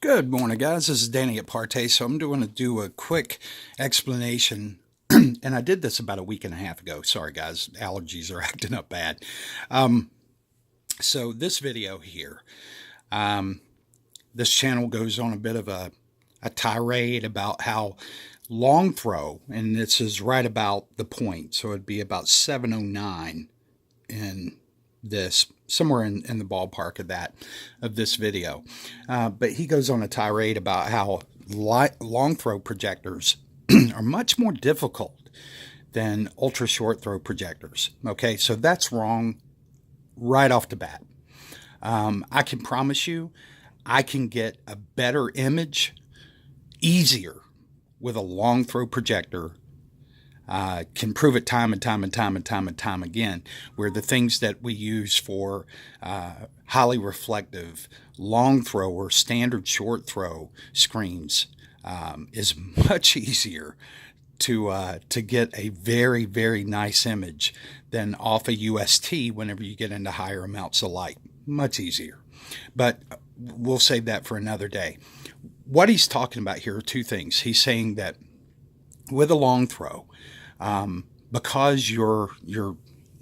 Good morning, guys. This is Danny at Partay. So I'm going to do a quick explanation. And I did this about a week and a half ago. Sorry, guys. Allergies are acting up bad. So this video here, this channel goes on a bit of a tirade about how long throw, and this is right about the point. So it'd be about 709 in this, somewhere in the ballpark of this video. But he goes on a tirade about how long throw projectors are much more difficult than ultra short throw projectors. Okay, so that's wrong right off the bat. I can promise you, I can get a better image easier with a long throw projector. Can prove it time and time and time and time and time again, where the things that we use for highly reflective long throw or standard short throw screens is much easier to get a very, very nice image than off a UST whenever you get into higher amounts of light. Much easier. But we'll save that for another day. What he's talking about here are two things. He's saying that with a long throw, because your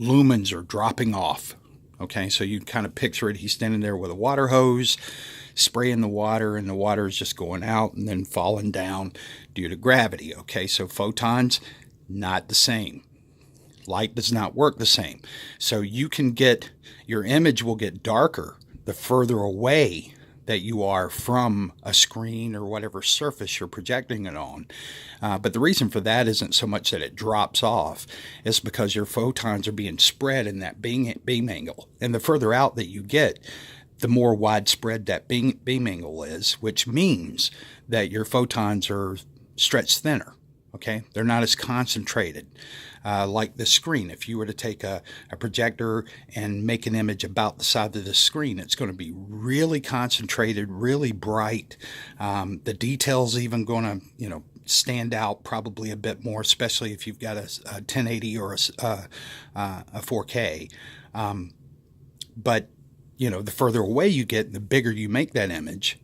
lumens are dropping off. Okay, so you kind of picture it. He's standing there with a water hose, spraying the water, and the water is just going out and then falling down due to gravity. Okay, so photons, not the same. Light does not work the same. So you can get, your image will get darker the further away that you are from a screen or whatever surface you're projecting it on. But the reason for that isn't so much that it drops off, it's because your photons are being spread in that beam angle. And the further out that you get, the more widespread that beam angle is, which means that your photons are stretched thinner. Okay, they're not as concentrated like the screen. If you were to take a projector and make an image about the size of the screen, it's going to be really concentrated, really bright. The details even going to, stand out probably a bit more, especially if you've got a 1080 or a 4K. But the further away you get, the bigger you make that image,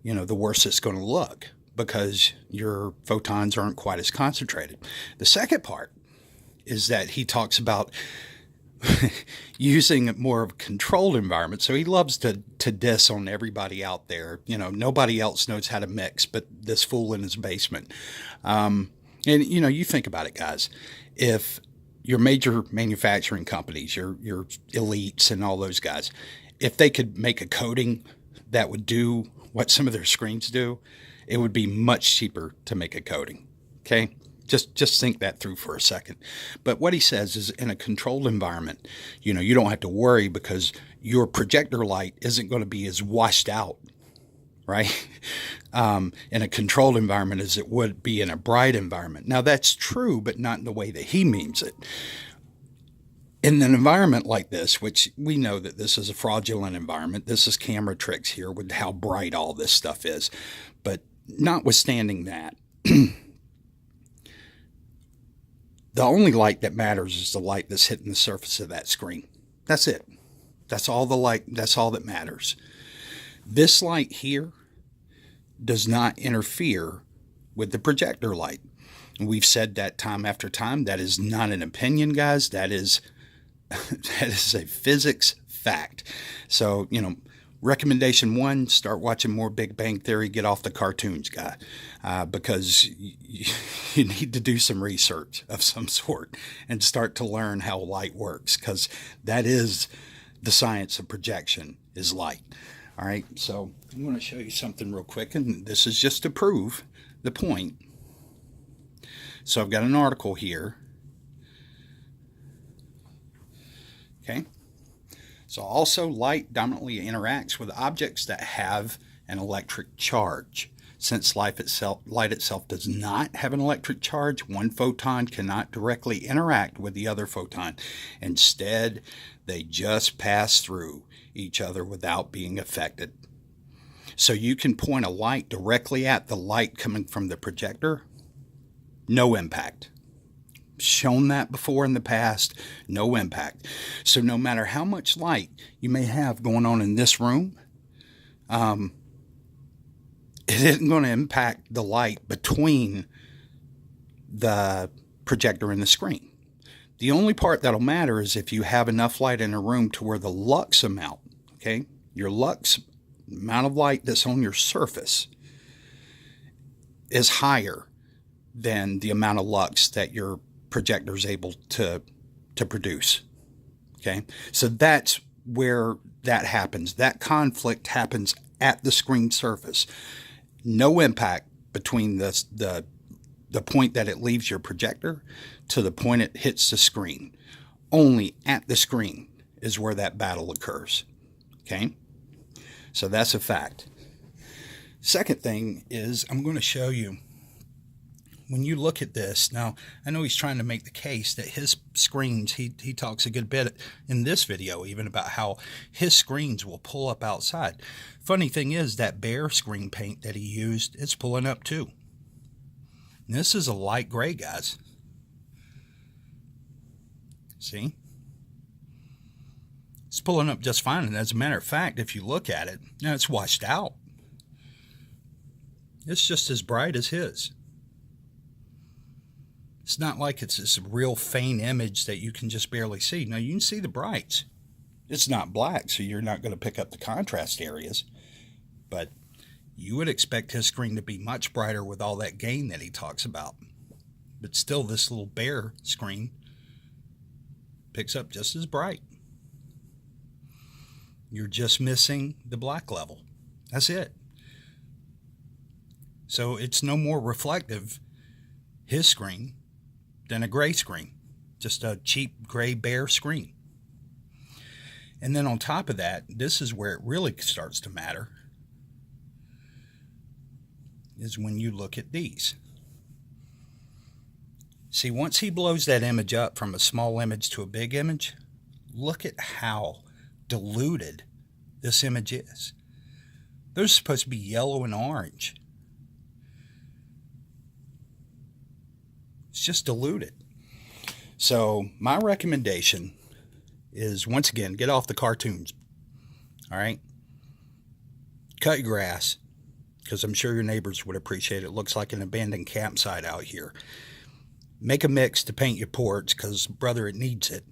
the worse it's going to look, because your photons aren't quite as concentrated. The second part is that he talks about using more of a controlled environment. So he loves to diss on everybody out there. Nobody else knows how to mix but this fool in his basement. And you think about it, guys. If your major manufacturing companies, your elites and all those guys, if they could make a coating that would do what some of their screens do, it would be much cheaper to make a coating. Okay? Just think that through for a second. But what he says is, in a controlled environment, you don't have to worry, because your projector light isn't going to be as washed out, right? In a controlled environment as it would be in a bright environment. Now that's true, but not in the way that he means it. In an environment like this, which we know that this is a fraudulent environment, this is camera tricks here with how bright all this stuff is. But notwithstanding that, the only light that matters is the light that's hitting the surface of that screen. That's it. That's all the light. That's all that matters. This light here does not interfere with the projector light. We've said that time after time. That is not an opinion, guys. That is a physics fact. So, recommendation one, start watching more Big Bang Theory, get off the cartoons, guy, because you need to do some research of some sort and start to learn how light works, because that is the science of projection, is light. All right, so I'm going to show you something real quick, and this is just to prove the point. So I've got an article here. Okay. So also, light dominantly interacts with objects that have an electric charge. Since light itself does not have an electric charge, one photon cannot directly interact with the other photon. Instead, they just pass through each other without being affected. So you can point a light directly at the light coming from the projector, no impact. Shown that before in the past, no impact. So no matter how much light you may have going on in this room, it isn't going to impact the light between the projector and the screen. The only part that'll matter is if you have enough light in a room to where the lux amount, okay, your lux amount of light that's on your surface is higher than the amount of lux that your projector is able to produce. Okay, so that's where that happens. That conflict happens at the screen surface. No impact between the point that it leaves your projector to the point it hits the screen. Only at the screen is where that battle occurs. Okay, so that's a fact. Second thing is I'm going to show you, when you look at this, now I know he's trying to make the case that his screens, he talks a good bit in this video even about how his screens will pull up outside. Funny thing is that Behr screen paint that he used, it's pulling up too. And this is a light gray, guys. See? It's pulling up just fine, and as a matter of fact, if you look at it, now it's washed out. It's just as bright as his. It's not like it's this real faint image that you can just barely see. Now, you can see the brights. It's not black, so you're not going to pick up the contrast areas. But you would expect his screen to be much brighter with all that gain that he talks about. But still, this little Behr screen picks up just as bright. You're just missing the black level. That's it. So it's no more reflective, his screen, than a gray screen. Just a cheap gray Behr screen. And then on top of that, this is where it really starts to matter, is when you look at these. See, once he blows that image up from a small image to a big image, look at how diluted this image is. They're supposed to be yellow and orange. It's just diluted. So my recommendation is, once again, get off the cartoons. All right? Cut your grass, because I'm sure your neighbors would appreciate it. It looks like an abandoned campsite out here. Make a mix to paint your porch, because, brother, it needs it.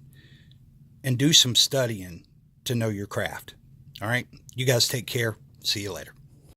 And do some studying to know your craft. All right? You guys take care. See you later.